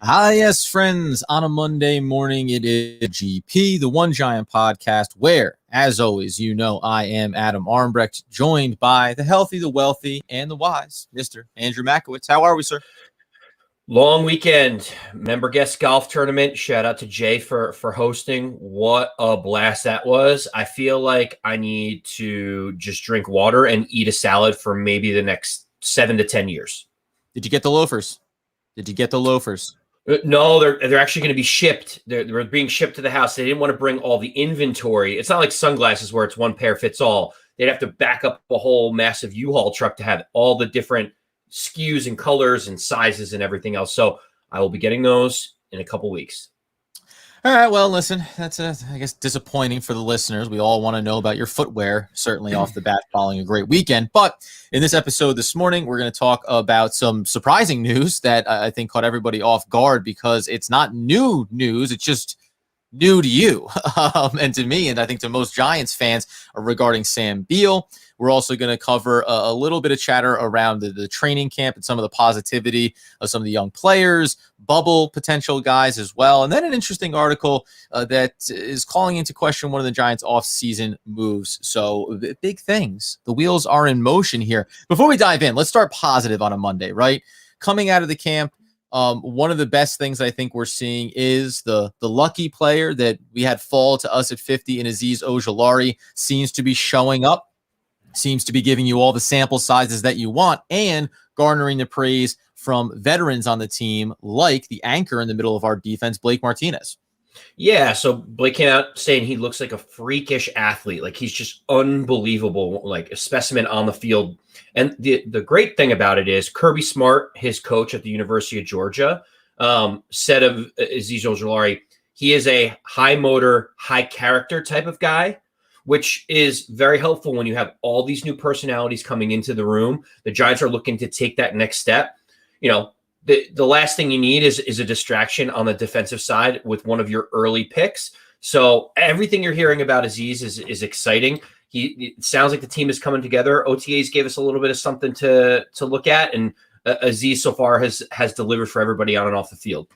Hi, yes, friends. On a Monday morning, it is GP, the One Giant podcast, where, as always, I am Adam Armbrecht, joined by the healthy, the wealthy, and the wise, Mr. Andrew Makowitz. How are we, sir? Long weekend, member guest golf tournament. Shout out to Jay for hosting. What a blast that was. I feel like I need to just drink water and eat a salad for maybe the next 7 to 10 years. Did you get the loafers? No, they're actually going to be shipped. They're being shipped to the house. They didn't want to bring all the inventory. It's not like sunglasses where it's one pair fits all. They'd have to back up a whole massive U-Haul truck to have all the different SKUs and colors and sizes and everything else. So I will be getting those in a couple weeks. All right. Well, listen, that's, I guess, disappointing for the listeners. We all want to know about your footwear, certainly off the bat following a great weekend. But in this episode this morning, we're going to talk about some surprising news that I think caught everybody off guard because it's not new news. It's just new to you and to me, and I think to most Giants fans regarding Sam Beal. We're also going to cover a little bit of chatter around the training camp and some of the positivity of some of the young players, bubble potential guys as well. And then an interesting article that is calling into question one of the Giants' off-season moves. So big things. The wheels are in motion here. Before we dive in, let's start positive on a Monday, right? Coming out of the camp, one of the best things I think we're seeing is the lucky player that we had fall to us at 50 in Azeez Ojulari seems to be showing up, seems to be giving you all the sample sizes that you want and garnering the praise from veterans on the team like the anchor in the middle of our defense, Blake Martinez. Yeah, so Blake came out saying he looks like a freakish athlete. Like he's just unbelievable, like a specimen on the field. And the great thing about it is Kirby Smart, his coach at the University of Georgia, said of Azeez Ojulari, he is a high motor, high character type of guy, which is very helpful when you have all these new personalities coming into the room. The Giants are looking to take that next step. You know, the last thing you need is a distraction on the defensive side with one of your early picks. So everything you're hearing about Azeez is exciting. It sounds like the team is coming together. OTAs gave us a little bit of something to look at, and Azeez so far has delivered for everybody on and off the field.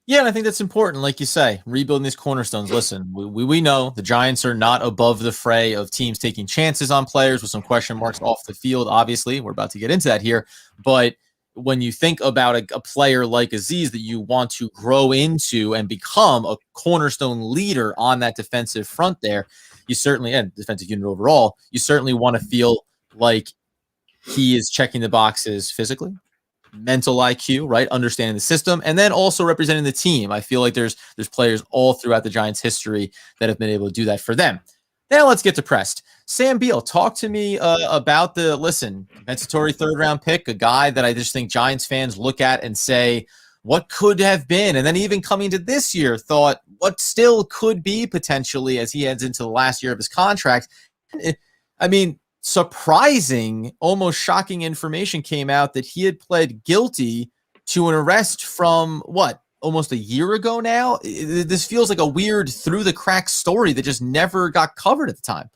Yeah, and I think that's important. Like you say, rebuilding these cornerstones. Listen, we know the Giants are not above the fray of teams taking chances on players with some question marks off the field. Obviously, we're about to get into that here. But when you think about a player like Azeez that you want to grow into and become a cornerstone leader on that defensive front there, you certainly, and defensive unit overall, you certainly want to feel like he is checking the boxes physically, mental IQ, right? Understanding the system, and then also representing the team. I feel like there's players all throughout the Giants' history that have been able to do that for them. Now let's get depressed. Sam Beal, talk to me about compensatory third-round pick, a guy that I just think Giants fans look at and say, what could have been? And then even coming to this year, thought what still could be potentially as he heads into the last year of his contract. I mean, surprising, almost shocking information came out that he had pled guilty to an arrest from almost a year ago now. This feels like a weird through the cracks story that just never got covered at the time.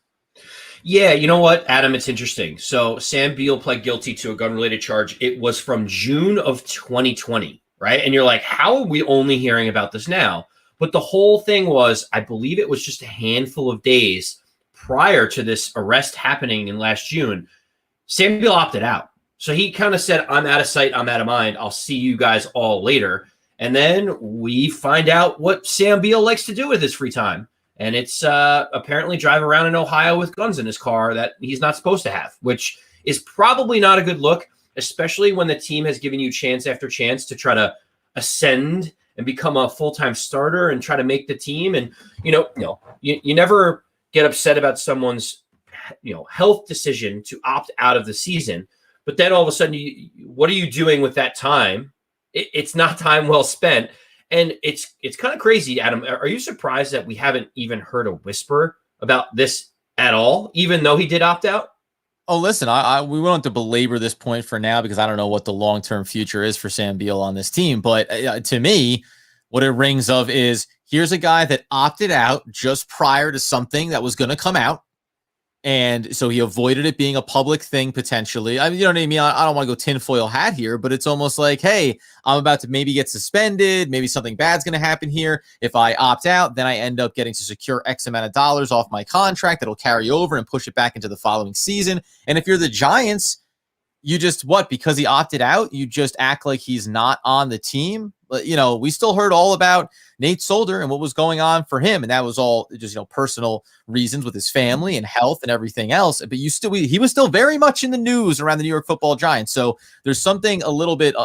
Yeah, you know what, Adam, it's interesting. So Sam Beal pled guilty to a gun-related charge. It was from June of 2020, right? And you're like, how are we only hearing about this now? But the whole thing was, I believe it was just a handful of days prior to this arrest happening in last June, Sam Beal opted out. So he kind of said, I'm out of sight, I'm out of mind. I'll see you guys all later. And then we find out what Sam Beal likes to do with his free time. And it's apparently drive around in Ohio with guns in his car that he's not supposed to have, which is probably not a good look, especially when the team has given you chance after chance to try to ascend and become a full-time starter and try to make the team. And, you never get upset about someone's, health decision to opt out of the season. But then all of a sudden, what are you doing with that time? It's not time well spent. And it's kind of crazy, Adam. Are you surprised that we haven't even heard a whisper about this at all, even though he did opt out? Oh, listen, we won't have to belabor this point for now because I don't know what the long-term future is for Sam Beal on this team. But to me, what it rings of is here's a guy that opted out just prior to something that was going to come out. And so he avoided it being a public thing potentially. I mean, you know what I mean? I don't want to go tinfoil hat here, but it's almost like, hey, I'm about to maybe get suspended. Maybe something bad's going to happen here. If I opt out, then I end up getting to secure X amount of dollars off my contract that'll carry over and push it back into the following season. And if you're the Giants, you just because he opted out, you just act like he's not on the team. But, you know, we still heard all about Nate Solder and what was going on for him. And that was all just, you know, personal reasons with his family and health and everything else. But he was still very much in the news around the New York Football Giants. So there's something a little bit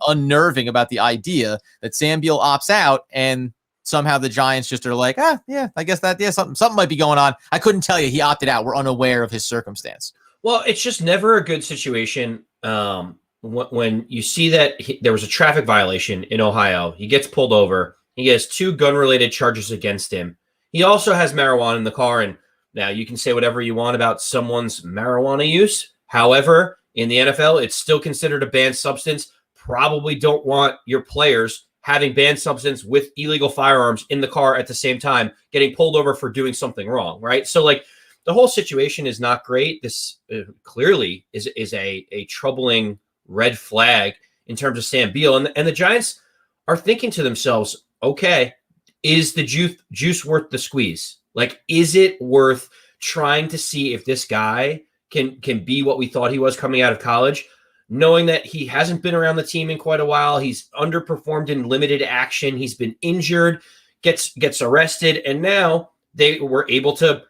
unnerving about the idea that Sam Beal opts out and somehow the Giants just are like, yeah, I guess something might be going on. I couldn't tell you he opted out. We're unaware of his circumstance. Well, it's just never a good situation when you see that there was a traffic violation in Ohio. He gets pulled over. He has 2 gun-related charges against him. He also has marijuana in the car. And now you can say whatever you want about someone's marijuana use. However, in the NFL, it's still considered a banned substance. Probably don't want your players having banned substance with illegal firearms in the car at the same time, getting pulled over for doing something wrong, right? So, like, the whole situation is not great. This clearly is a troubling red flag in terms of Sam Beal. And the Giants are thinking to themselves, okay, is the juice worth the squeeze? Like, is it worth trying to see if this guy can be what we thought he was coming out of college, knowing that he hasn't been around the team in quite a while? He's underperformed in limited action. He's been injured, gets arrested. And now they were able to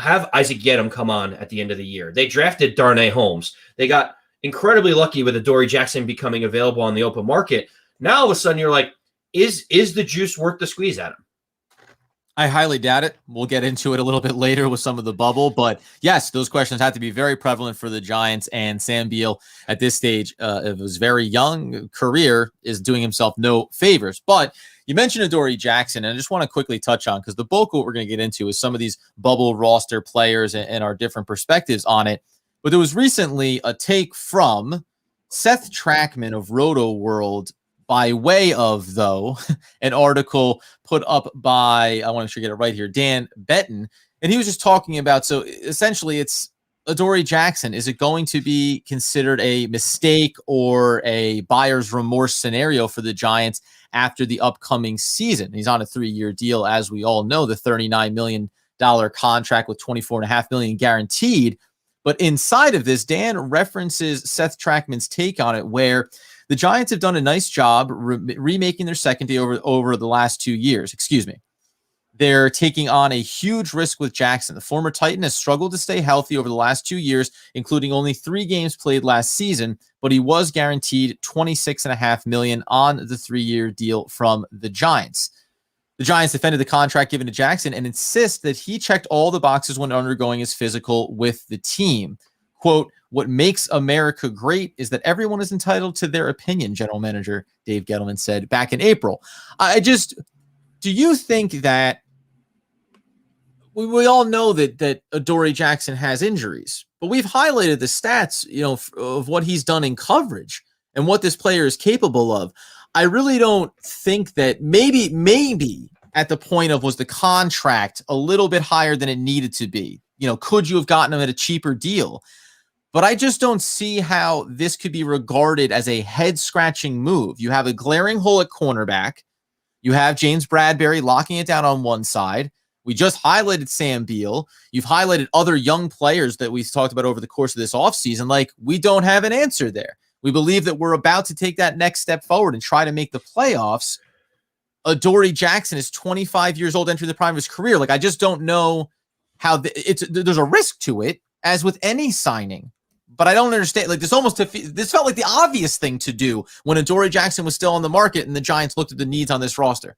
have Isaac Gedem come on at the end of the year. They drafted Darnay Holmes. They got incredibly lucky with Adoree Jackson becoming available on the open market. Now all of a sudden you're like, is the juice worth the squeeze, Adam? I highly doubt it. We'll get into it a little bit later with some of the bubble, but yes, those questions have to be very prevalent for the Giants, and Sam Beal at this stage of his very young career is doing himself no favors. But you mentioned Adoree Jackson, and I just want to quickly touch on, because the bulk of what we're going to get into is some of these bubble roster players and our different perspectives on it. But there was recently a take from Seth Trachtman of Roto World by way of, though, an article put up by, I want to make sure I get it right here, Dan Betton. And he was just talking about, so essentially it's Adoree Jackson. Is it going to be considered a mistake or a buyer's remorse scenario for the Giants after the upcoming season? He's on a 3-year deal, as we all know, the $39 million contract with $24.5 million guaranteed. But inside of this, Dan references Seth Trachtman's take on it, where the Giants have done a nice job remaking their secondary over the last 2 years. Excuse me. They're taking on a huge risk with Jackson. The former Titan has struggled to stay healthy over the last 2 years, including only 3 games played last season, but he was guaranteed $26.5 million on the 3-year deal from the Giants. The Giants defended the contract given to Jackson and insist that he checked all the boxes when undergoing his physical with the team. Quote, "What makes America great is that everyone is entitled to their opinion," General Manager Dave Gettleman said back in April. Do you think that we all know that Adoree Jackson has injuries, but we've highlighted the stats, of what he's done in coverage and what this player is capable of. I really don't think that maybe at the point of, was the contract a little bit higher than it needed to be? Could you have gotten him at a cheaper deal? But I just don't see how this could be regarded as a head-scratching move. You have a glaring hole at cornerback. You have James Bradbury locking it down on one side. We just highlighted Sam Beal. You've highlighted other young players that we've talked about over the course of this offseason. Like, we don't have an answer there. We believe that we're about to take that next step forward and try to make the playoffs. Adoree Jackson is 25 years old, entering the prime of his career. Like, I just don't know how there's a risk to it, as with any signing. But I don't understand. Like, this felt like the obvious thing to do when Adoree Jackson was still on the market and the Giants looked at the needs on this roster.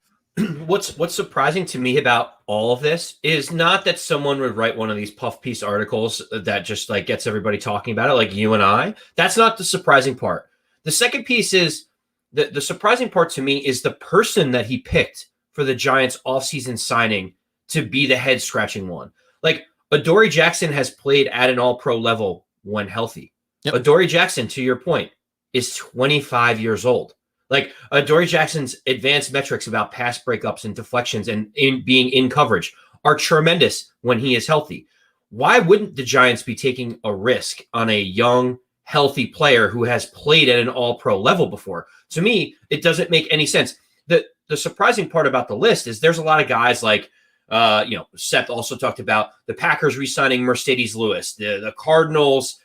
What's surprising to me about all of this is not that someone would write one of these puff piece articles that just like gets everybody talking about it, like you and I. That's not the surprising part. The second piece is the surprising part to me is the person that he picked for the Giants offseason signing to be the head scratching one. Like, Adoree Jackson has played at an all-pro level when healthy. Yep. Adoree Jackson, to your point, is 25 years old. Like, Adoree Jackson's advanced metrics about pass breakups and deflections and being in coverage are tremendous when he is healthy. why wouldn't the Giants be taking a risk on a young, healthy player who has played at an all-pro level before? To me, it doesn't make any sense. The surprising part about the list is there's a lot of guys like, Seth also talked about the Packers re-signing Mercedes Lewis, the Cardinals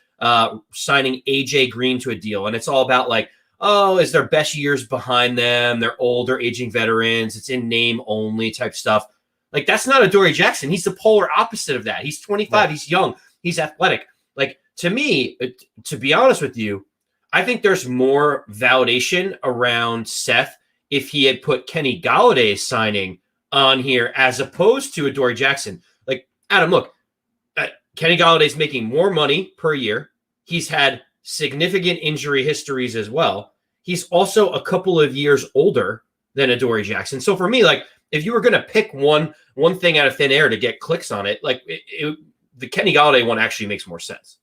signing AJ Green to a deal. And it's all about like, oh, is their best years behind them? They're older, aging veterans. It's in name only type stuff. Like, that's not Adoree Jackson. He's the polar opposite of that. He's 25. Right. He's young. He's athletic. Like, to me, to be honest with you, I think there's more validation around Seth if he had put Kenny Galladay's signing on here as opposed to Adoree Jackson. Like, Adam, look, Kenny Galladay's making more money per year. He's had significant injury histories as well. He's also a couple of years older than Adoree Jackson. So for me, like, if you were going to pick one thing out of thin air to get clicks on it, like the Kenny Galladay one actually makes more sense.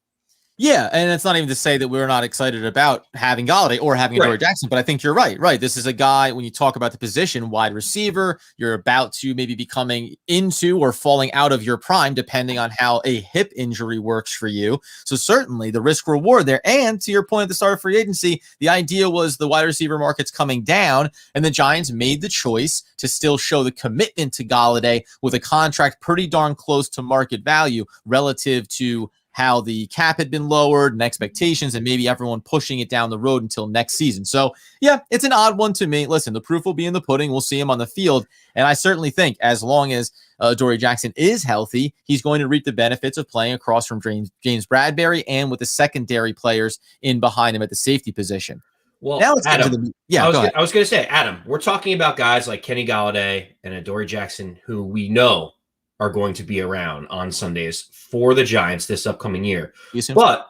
Yeah, and it's not even to say that we're not excited about having Galladay or having Adoree Jackson, but I think you're right. Right, this is a guy, when you talk about the position, wide receiver, you're about to maybe be coming into or falling out of your prime, depending on how a hip injury works for you. So certainly the risk reward there. And to your point at the start of free agency, the idea was the wide receiver market's coming down, and the Giants made the choice to still show the commitment to Galladay with a contract pretty darn close to market value relative to how the cap had been lowered and expectations and maybe everyone pushing it down the road until next season. So yeah, it's an odd one to me. Listen, the proof will be in the pudding. We'll see him on the field. And I certainly think as long as Adoree Jackson is healthy, he's going to reap the benefits of playing across from James Bradberry and with the secondary players in behind him at the safety position. Well, now let's Adam, get to the, I was going to say, Adam, we're talking about guys like Kenny Galladay and Adoree Jackson, who we know are going to be around on Sundays for the Giants this upcoming year. But,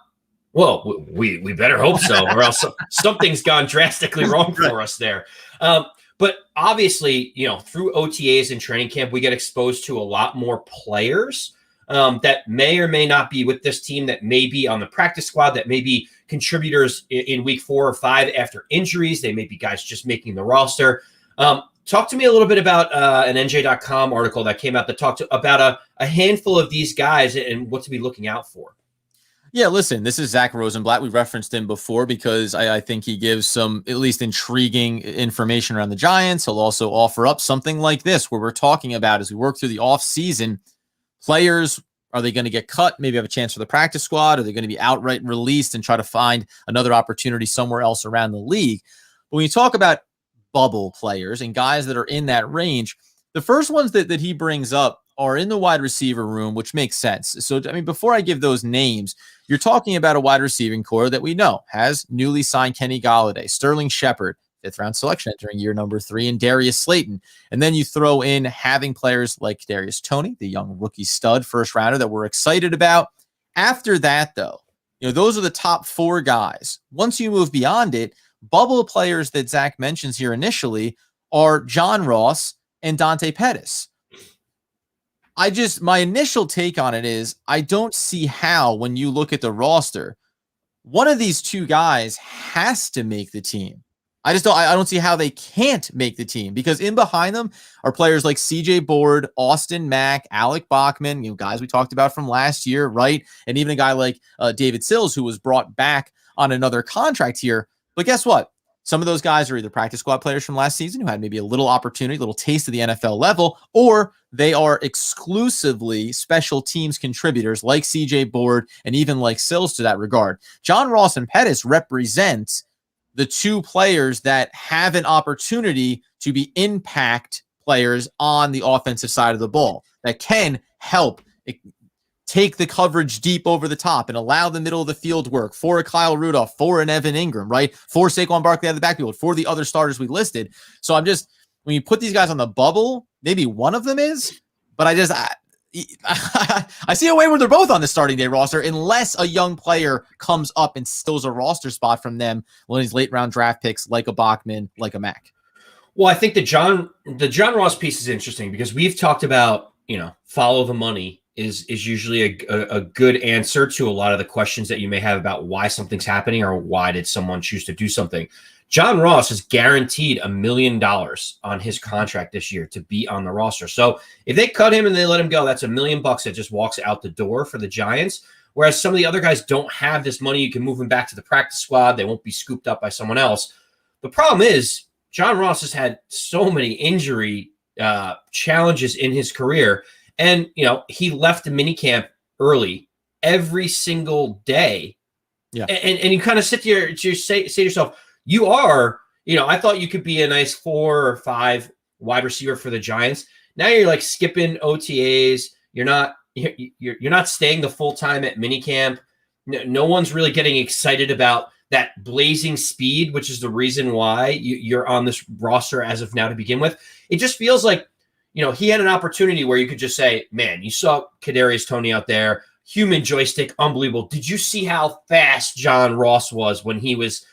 well, we better hope so, or else something's gone drastically wrong for us there. But obviously, through OTAs and training camp, we get exposed to a lot more players that may or may not be with this team, that may be on the practice squad, that may be contributors in week 4 or 5 after injuries. They may be guys just making the roster. Talk to me a little bit about an NJ.com article that came out that talked about a handful of these guys and what to be looking out for. Yeah, listen, this is Zach Rosenblatt. We referenced him before because I think he gives some at least intriguing information around the Giants. He'll also offer up something like this where we're talking about, as we work through the offseason, players, are they going to get cut, maybe have a chance for the practice squad? Are they going to be outright released and try to find another opportunity somewhere else around the league? But when you talk about bubble players and guys that are in that range, the first ones that he brings up are in the wide receiver room, which makes sense. So, I mean, before I give those names, you're talking about a wide receiving core that we know has newly signed Kenny Galladay, Sterling Shepard, 5th round selection entering year number 3, and Darius Slayton. And then you throw in having players like Darius Toney, the young rookie stud first rounder that we're excited about. After that, though, those are the top 4 guys. Once you move beyond it, bubble players that Zach mentions here initially are John Ross and Dante Pettis. My initial take on it is I don't see how, when you look at the roster, one of these 2 guys has to make the team. I don't see how they can't make the team, because in behind them are players like CJ Board, Austin Mack, Alec Bachman, guys we talked about from last year, right? And even a guy like David Sills, who was brought back on another contract here. But guess what? Some of those guys are either practice squad players from last season who had maybe a little opportunity, a little taste of the NFL level, or they are exclusively special teams contributors like CJ Board and even like Sills to that regard. John Ross and Pettis represent the 2 players that have an opportunity to be impact players on the offensive side of the ball that can help take the coverage deep over the top and allow the middle of the field work for a Kyle Rudolph, for an Evan Ingram, right? For Saquon Barkley out of the backfield, for the other starters we listed. So when you put these guys on the bubble, maybe one of them is, but I see a way where they're both on the starting day roster unless a young player comes up and steals a roster spot from them, one of these late round draft picks like a Bachman, like a Mack. Well, I think the John Ross piece is interesting because we've talked about, follow the money is usually a good answer to a lot of the questions that you may have about why something's happening or why did someone choose to do something. John Ross is guaranteed $1 million on his contract this year to be on the roster. So if they cut him and they let him go, that's $1 million that just walks out the door for the Giants. Whereas some of the other guys don't have this money. You can move them back to the practice squad. They won't be scooped up by someone else. The problem is John Ross has had so many injury challenges in his career. And, he left the minicamp early every single day. Yeah. And you kind of sit there to say to yourself, you are, I thought you could be a nice 4 or 5 wide receiver for the Giants. Now you're like skipping OTAs. You're not staying the full time at minicamp. No one's really getting excited about that blazing speed, which is the reason why you're on this roster as of now to begin with. It just feels like, he had an opportunity where you could just say, man, you saw Kadarius Toney out there, human joystick, unbelievable. Did you see how fast John Ross was when he was,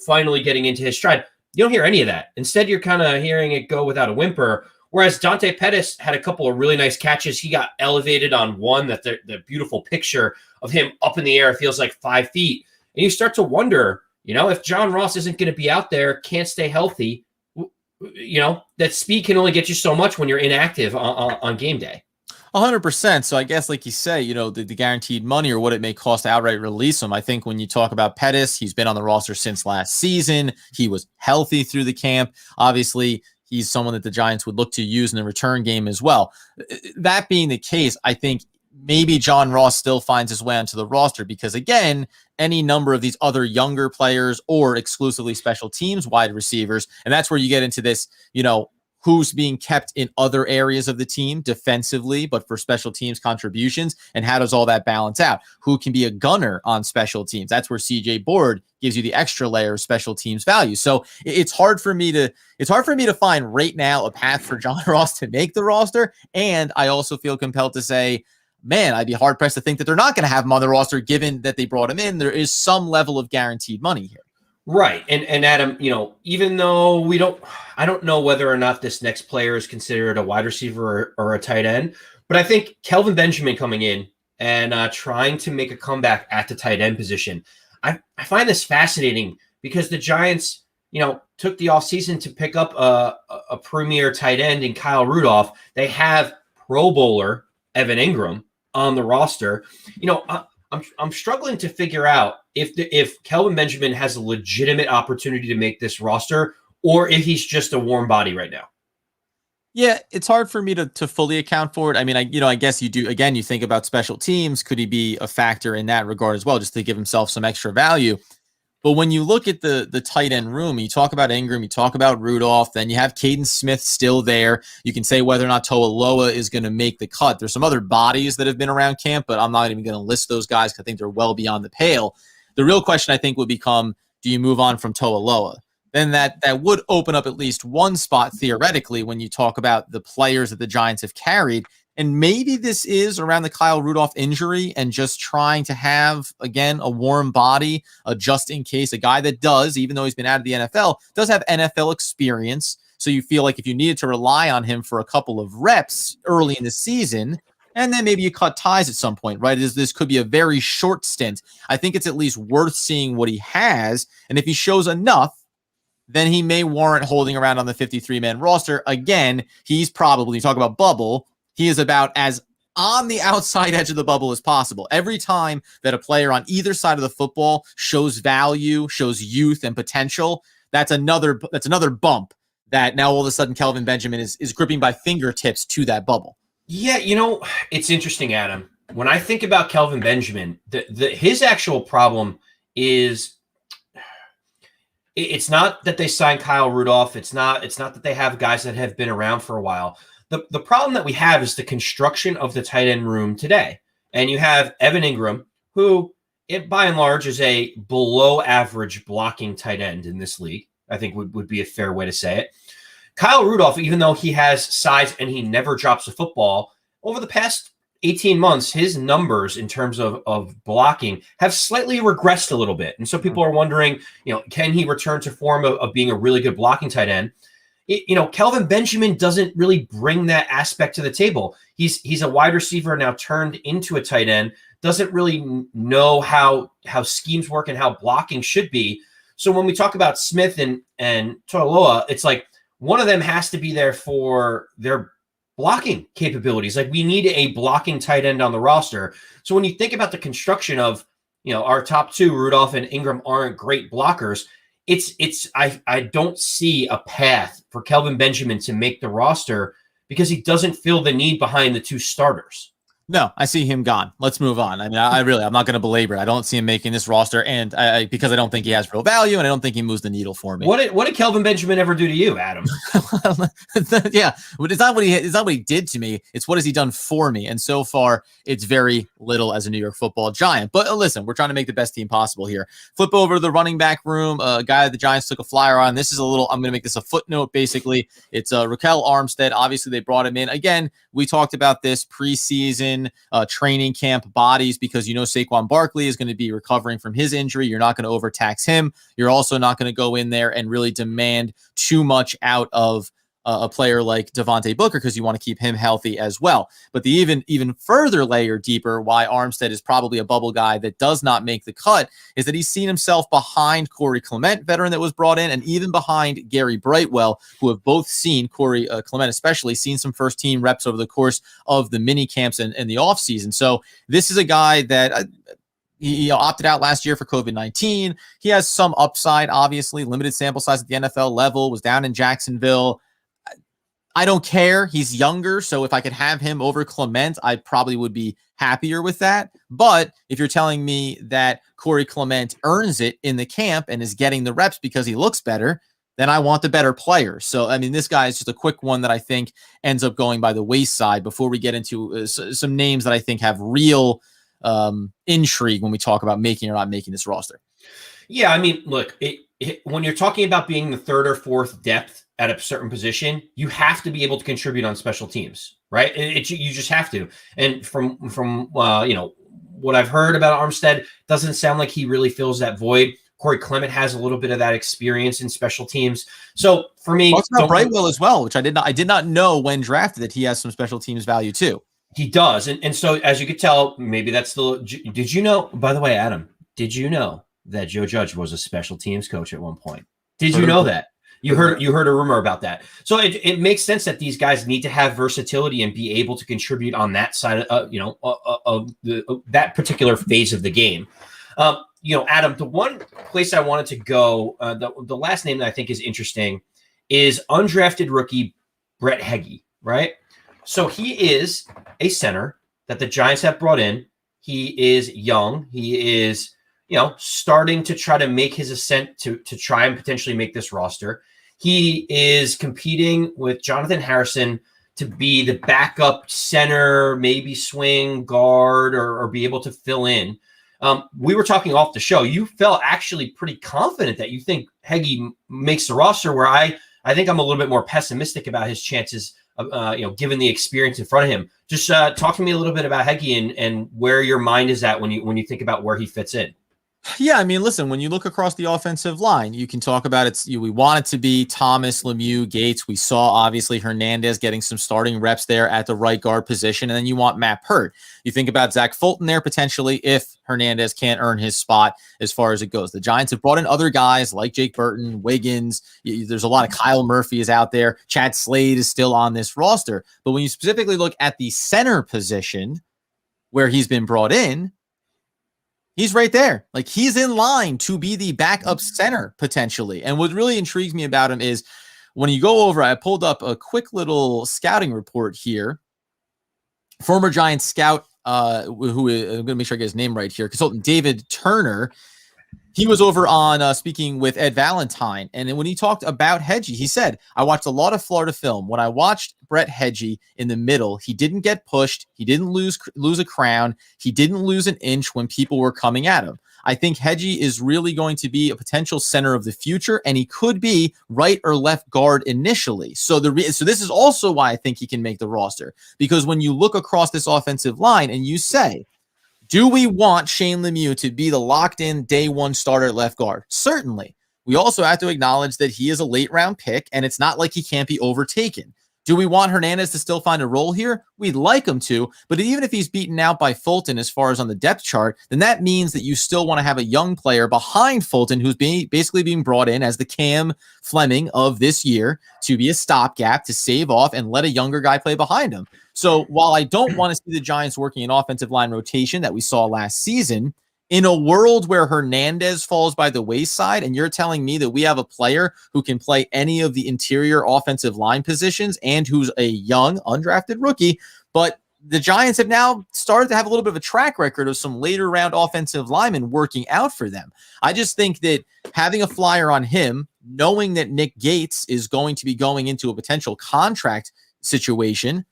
finally getting into his stride? You don't hear any of that. Instead, you're kind of hearing it go without a whimper. Whereas Dante Pettis had a couple of really nice catches. He got elevated on one, that the beautiful picture of him up in the air feels like 5 feet. And you start to wonder, if John Ross isn't going to be out there, can't stay healthy, that speed can only get you so much when you're inactive on game day. 100%. So I guess, like you say, the guaranteed money or what it may cost to outright release him. I think when you talk about Pettis, he's been on the roster since last season. He was healthy through the camp. Obviously, he's someone that the Giants would look to use in the return game as well. That being the case, I think maybe John Ross still finds his way onto the roster because, again, any number of these other younger players or exclusively special teams wide receivers, and that's where you get into this, who's being kept in other areas of the team defensively, but for special teams contributions, and how does all that balance out? Who can be a gunner on special teams? That's where CJ Board gives you the extra layer of special teams value. So it's hard for me to find right now a path for John Ross to make the roster. And I also feel compelled to say, man, I'd be hard pressed to think that they're not going to have him on the roster, given that they brought him in. There is some level of guaranteed money here. Right. And Adam, even though I don't know whether or not this next player is considered a wide receiver or a tight end, but I think Kelvin Benjamin coming in and trying to make a comeback at the tight end position, I find this fascinating because the Giants, took the offseason to pick up a premier tight end in Kyle Rudolph. They have Pro Bowler Evan Ingram on the roster. I'm struggling to figure out if Kelvin Benjamin has a legitimate opportunity to make this roster or if he's just a warm body right now. Yeah, it's hard for me to fully account for it. I mean, I guess you do. Again, you think about special teams. Could he be a factor in that regard as well, just to give himself some extra value? But when you look at the tight end room, you talk about Ingram, you talk about Rudolph, then you have Caden Smith still there. You can say whether or not Toa Loa is going to make the cut. There's some other bodies that have been around camp, but I'm not even going to list those guys because I think they're well beyond the pale. The real question, I think, would become, do you move on from Toa Loa? Then that would open up at least one spot theoretically when you talk about the players that the Giants have carried. And maybe this is around the Kyle Rudolph injury and just trying to have, again, a warm body, just in case, a guy that does, even though he's been out of the NFL, does have NFL experience. So you feel like if you needed to rely on him for a couple of reps early in the season, and then maybe you cut ties at some point, right? This could be a very short stint. I think it's at least worth seeing what he has. And if he shows enough, then he may warrant holding around on the 53-man roster. Again, he's probably, you talk about bubble, he is about as on the outside edge of the bubble as possible. Every time that a player on either side of the football shows value, shows youth and potential, that's another bump that now all of a sudden Kelvin Benjamin is gripping by fingertips to that bubble. Yeah, it's interesting, Adam. When I think about Kelvin Benjamin, his actual problem is it's not that they signed Kyle Rudolph. It's not that they have guys that have been around for a while. The problem that we have is the construction of the tight end room today. And you have Evan Ingram, who by and large is a below average blocking tight end in this league. I think would be a fair way to say it. Kyle Rudolph, even though he has size and he never drops a football, over the past 18 months, his numbers in terms of blocking have slightly regressed a little bit. And so people are wondering, can he return to form of being a really good blocking tight end? Kelvin Benjamin doesn't really bring that aspect to the table. He's a wide receiver now turned into a tight end, doesn't really know how schemes work and how blocking should be. So when we talk about Smith and Toloa, it's like one of them has to be there for their blocking capabilities. Like, we need a blocking tight end on the roster. So when you think about the construction of, our top two, Rudolph and Ingram, aren't great blockers. I don't see a path for Kelvin Benjamin to make the roster because he doesn't feel the need behind the two starters. No, I see him gone. Let's move on. I mean, I'm not going to belabor it. I don't see him making this roster, and because I don't think he has real value, and I don't think he moves the needle for me. What did Kelvin Benjamin ever do to you, Adam? Yeah, it's not what he did to me. It's what has he done for me, and so far, it's very little as a New York Football Giant. But listen, we're trying to make the best team possible here. Flip over to the running back room. A guy that the Giants took a flyer on. This is I'm going to make this a footnote. Basically, it's Raquel Armstead. Obviously, they brought him in again. We talked about this preseason. Training camp bodies, because Saquon Barkley is going to be recovering from his injury. You're not going to overtax him. You're also not going to go in there and really demand too much out of a player like Devontae Booker, because you want to keep him healthy as well. But the even further layer deeper, why Armstead is probably a bubble guy that does not make the cut, is that he's seen himself behind Corey Clement, veteran that was brought in, and even behind Gary Brightwell, who have both seen, Corey Clement especially, seen some first team reps over the course of the mini camps and the offseason. So this is a guy that he opted out last year for COVID-19. He has some upside, obviously, limited sample size at the NFL level, was down in Jacksonville. I don't care. He's younger, so if I could have him over Clement, I probably would be happier with that. But if you're telling me that Corey Clement earns it in the camp and is getting the reps because he looks better, then I want the better player. So, I mean, this guy is just a quick one that I think ends up going by the wayside before we get into some names that I think have real intrigue when we talk about making or not making this roster. Yeah, I mean, look, when you're talking about being the third or fourth depth at a certain position, you have to be able to contribute on special teams, right? You just have to. And from what I've heard about Armstead, doesn't sound like he really fills that void. Corey Clement has a little bit of that experience in special teams. So for me, talk about Brightwell as well, which I did not know when drafted that he has some special teams value too. He does, and so as you could tell, maybe that's the. Did you know? By the way, Adam, did you know that Joe Judge was a special teams coach at one point? Did you know that? You heard a rumor about that. So it makes sense that these guys need to have versatility and be able to contribute on that side of that particular phase of the game. Adam, the one place I wanted to go, the last name that I think is interesting is undrafted rookie Brett Heggie, right? So he is a center that the Giants have brought in. He is young. He is, starting to try to make his ascent to try and potentially make this roster. He is competing with Jonathan Harrison to be the backup center, maybe swing guard, or be able to fill in. We were talking off the show. You felt actually pretty confident that you think Heggie makes the roster, where I think I'm a little bit more pessimistic about his chances, given the experience in front of him. Just talk to me a little bit about Heggie and where your mind is at when you think about where he fits in. Yeah, I mean, listen, when you look across the offensive line, you can talk about we want it to be Thomas, Lemieux, Gates. We saw, obviously, Hernandez getting some starting reps there at the right guard position, and then you want Matt Pert. You think about Zach Fulton there potentially if Hernandez can't earn his spot as far as it goes. The Giants have brought in other guys like Jake Burton, Wiggins. There's a lot of Kyle Murphy is out there. Chad Slade is still on this roster. But when you specifically look at the center position where he's been brought in, he's right there. Like, he's in line to be the backup center potentially. And what really intrigues me about him is when you go over, I pulled up a quick little scouting report here. Former Giants scout, who I'm going to make sure I get his name right here, consultant David Turner. He was over on speaking with Ed Valentine. And then when he talked about Heggie, he said, I watched a lot of Florida film. When I watched Brett Heggie in the middle, he didn't get pushed. He didn't lose a crown. He didn't lose an inch when people were coming at him. I think Heggie is really going to be a potential center of the future, and he could be right or left guard initially. So this is also why I think he can make the roster, because when you look across this offensive line and you say, do we want Shane Lemieux to be the locked-in day one starter at left guard? Certainly. we also have to acknowledge that he is a late round pick, and it's not like he can't be overtaken. Do we want Hernandez to still find a role here? We'd like him to, but even if he's beaten out by Fulton as far as on the depth chart, then that means that you still want to have a young player behind Fulton who's basically being brought in as the Cam Fleming of this year to be a stopgap, to save off and let a younger guy play behind him. So while I don't want to see the Giants working an offensive line rotation that we saw last season, in a world where Hernandez falls by the wayside and you're telling me that we have a player who can play any of the interior offensive line positions and who's a young, undrafted rookie, but the Giants have now started to have a little bit of a track record of some later round offensive linemen working out for them. I just think that having a flyer on him, knowing that Nick Gates is going to be going into a potential contract situation,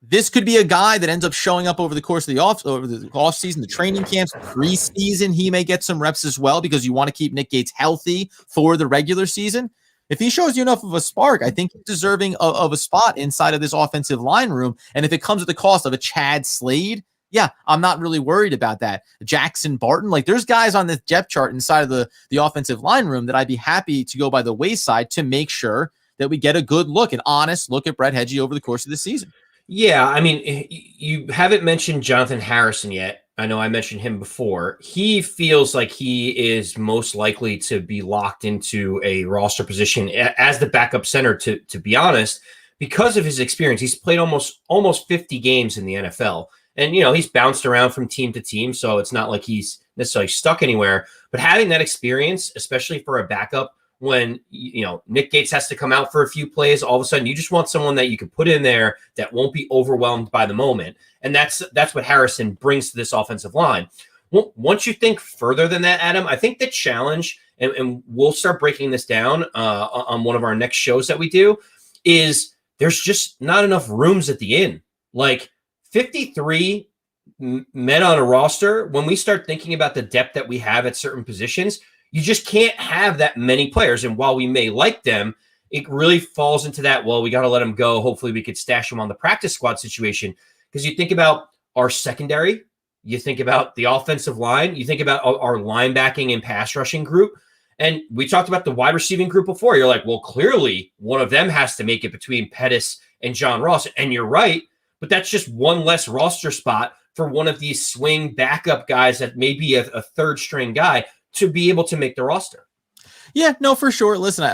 this could be a guy that ends up showing up over the course of the off season, the training camps, preseason. He may get some reps as well because you want to keep Nick Gates healthy for the regular season. If he shows you enough of a spark, I think he's deserving of a spot inside of this offensive line room. And if it comes at the cost of a Chad Slade, yeah, I'm not really worried about that. Jackson Barton, like there's guys on this depth chart inside of the offensive line room that I'd be happy to go by the wayside to make sure that we get a good look, an honest look at Brett Hedgie over the course of the season. Yeah, I mean, you haven't mentioned Jonathan Harrison yet. I know I mentioned him before. He feels like he is most likely to be locked into a roster position as the backup center, to be honest, because of his experience. He's played almost 50 games in the NFL. And, he's bounced around from team to team, so it's not like he's necessarily stuck anywhere. But having that experience, especially for a backup, when Nick Gates has to come out for a few plays, all of a sudden you just want someone that you can put in there that won't be overwhelmed by the moment. And that's what Harrison brings to this offensive line. Once you think further than that, Adam, I think the challenge, and we'll start breaking this down on one of our next shows that we do, is there's just not enough rooms at the inn. Like 53 men on a roster, when we start thinking about the depth that we have at certain positions, you just can't have that many players. And while we may like them, it really falls into that, well, we got to let them go. Hopefully we could stash them on the practice squad situation. Because you think about our secondary, you think about the offensive line, you think about our linebacking and pass rushing group. And we talked about the wide receiving group before. You're like, well, clearly one of them has to make it between Pettis and John Ross. And you're right, but that's just one less roster spot for one of these swing backup guys that may be a third string guy to be able to make the roster. Yeah, no, for sure. Listen,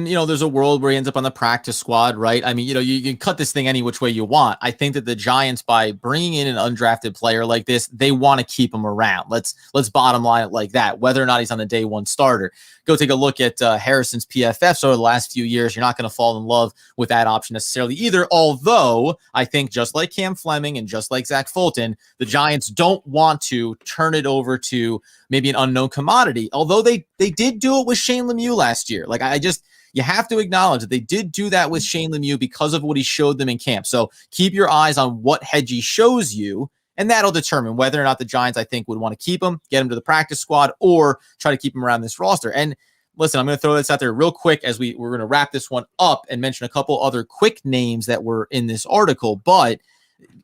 there's a world where he ends up on the practice squad, right? I mean, you can cut this thing any which way you want. I think that the Giants, by bringing in an undrafted player like this, they want to keep him around. Let's bottom line it like that, whether or not he's on the day one starter. Go take a look at Harrison's PFFs over the last few years. You're not going to fall in love with that option necessarily either. Although I think just like Cam Fleming and just like Zach Fulton, the Giants don't want to turn it over to maybe an unknown commodity. Although they did do it with Shane Lemieux last year. Like you have to acknowledge that they did do that with Shane Lemieux because of what he showed them in camp. So keep your eyes on what Hedgie shows you, and that'll determine whether or not the Giants, I think, would want to keep him, get him to the practice squad, or try to keep him around this roster. And listen, I'm going to throw this out there real quick as we're going to wrap this one up and mention a couple other quick names that were in this article. But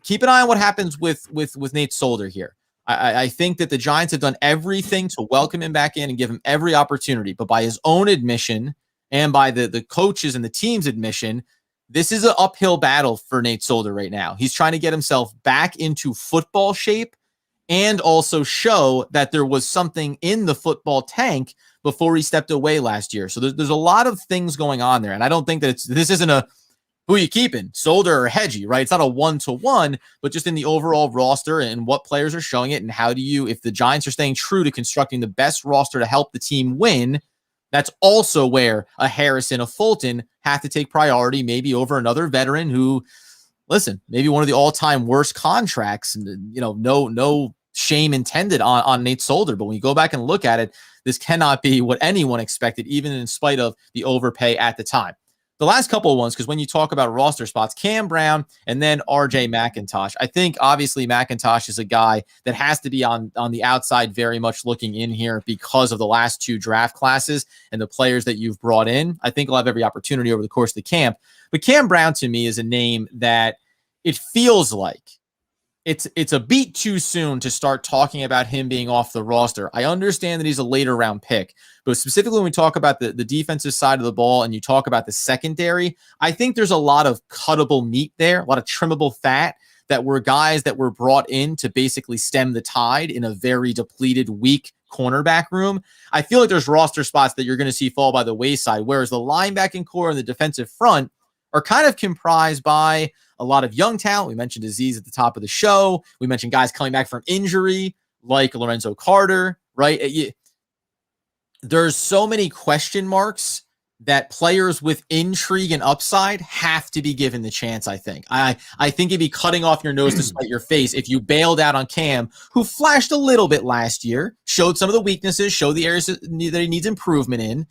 keep an eye on what happens with Nate Solder here. I think that the Giants have done everything to welcome him back in and give him every opportunity. But by his own admission and by the coaches and the team's admission, this is an uphill battle for Nate Solder right now. He's trying to get himself back into football shape and also show that there was something in the football tank before he stepped away last year. So there's a lot of things going on there. And I don't think that this isn't a who are you keeping, Solder or Hedgie, right? It's not a one-to-one, but just in the overall roster and what players are showing it. And how do you, if the Giants are staying true to constructing the best roster to help the team win, that's also where a Harrison, a Fulton have to take priority, maybe over another veteran who, listen, maybe one of the all-time worst contracts, and no shame intended on Nate Solder. But when you go back and look at it, this cannot be what anyone expected, even in spite of the overpay at the time. The last couple of ones, because when you talk about roster spots, Cam Brown and then RJ McIntosh, I think obviously McIntosh is a guy that has to be on the outside very much looking in here because of the last two draft classes and the players that you've brought in. I think he'll have every opportunity over the course of the camp. But Cam Brown to me is a name that it feels like it's a beat too soon to start talking about him being off the roster. I understand that he's a later round pick, but specifically when we talk about the defensive side of the ball and you talk about the secondary, I think there's a lot of cuttable meat there, a lot of trimmable fat that were guys that were brought in to basically stem the tide in a very depleted, weak cornerback room. I feel like there's roster spots that you're going to see fall by the wayside, whereas the linebacking core and the defensive front are kind of comprised by a lot of young talent. We mentioned Azeez at the top of the show. We mentioned guys coming back from injury like Lorenzo Carter, right? There's so many question marks that players with intrigue and upside have to be given the chance, I think. I think it'd be cutting off your nose to spite your face if you bailed out on Cam, who flashed a little bit last year, showed some of the weaknesses, showed the areas that he needs improvement in.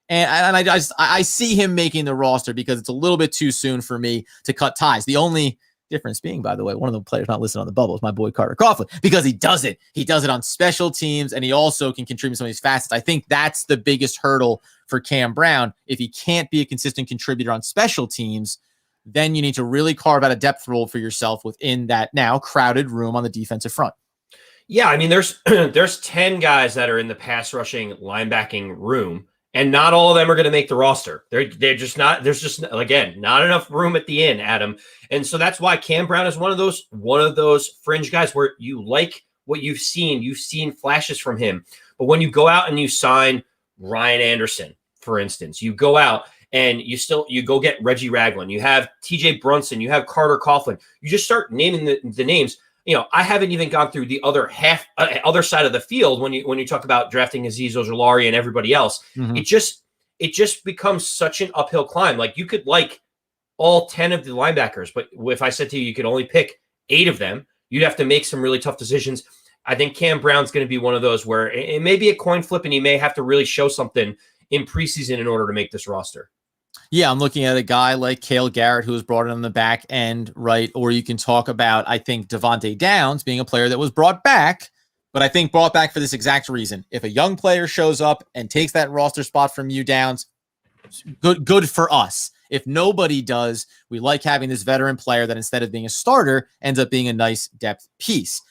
And I see him making the roster because it's a little bit too soon for me to cut ties. The only difference being, by the way, one of the players not listed on the bubble is my boy Carter Coughlin, because he does it. He does it on special teams, and he also can contribute some of these facets. I think that's the biggest hurdle for Cam Brown. If he can't be a consistent contributor on special teams, then you need to really carve out a depth role for yourself within that now crowded room on the defensive front. Yeah, I mean, there's 10 guys that are in the pass rushing linebacking room, and not all of them are going to make the roster. They're just not. There's just, again, not enough room at the end, Adam. And so that's why Cam Brown is one of those fringe guys where you like what you've seen. You've seen flashes from him, but when you go out and you sign Ryan Anderson, for instance, you go out and you go get Reggie Ragland, you have TJ Brunson, you have Carter Coughlin. You just start naming the names. You know, I haven't even gone through the other side of the field when you talk about drafting Azeez Ojulari and everybody else. Mm-hmm. It just becomes such an uphill climb. Like, you could like all 10 of the linebackers, but if I said to you could only pick 8 of them, you'd have to make some really tough decisions. I think Cam Brown's going to be one of those where it may be a coin flip, and he may have to really show something in preseason in order to make this roster. Yeah, I'm looking at a guy like Cale Garrett, who was brought in on the back end, right? Or you can talk about, I think, Devontae Downs being a player that was brought back, but I think brought back for this exact reason. If a young player shows up and takes that roster spot from you, Downs, good for us. If nobody does, we like having this veteran player that instead of being a starter ends up being a nice depth piece.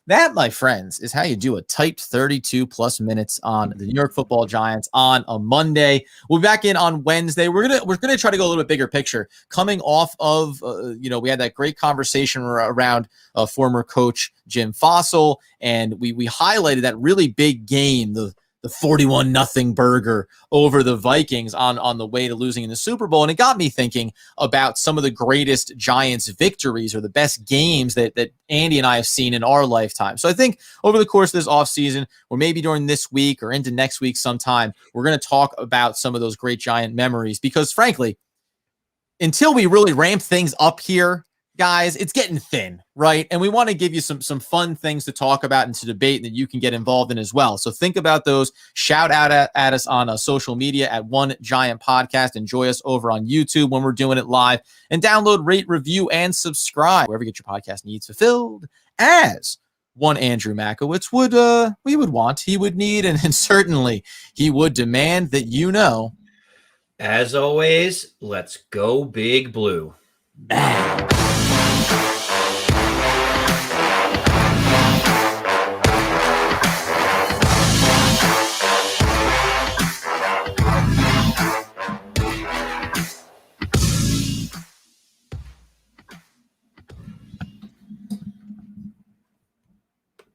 That, my friends, is how you do a tight 32 plus minutes on the New York Football Giants on a Monday. We'll be back in on Wednesday. We're gonna try to go a little bit bigger picture. Coming off of, we had that great conversation around former coach Jim Fossil, and we highlighted that really big game, the 41-0 burger over the Vikings on the way to losing in the Super Bowl. And it got me thinking about some of the greatest Giants victories or the best games that Andy and I have seen in our lifetime. So I think over the course of this offseason, or maybe during this week or into next week sometime, we're going to talk about some of those great Giant memories, because frankly, until we really ramp things up here, guys, it's getting thin, right? And we want to give you some fun things to talk about and to debate that you can get involved in as well. So think about those. Shout out at us on social media at One Giant Podcast. Enjoy us over on YouTube when we're doing it live. And download, rate, review, and subscribe wherever you get your podcast needs fulfilled, as one Andrew Makowitz would want, he would need, and certainly he would demand that you know. As always, let's go Big Blue.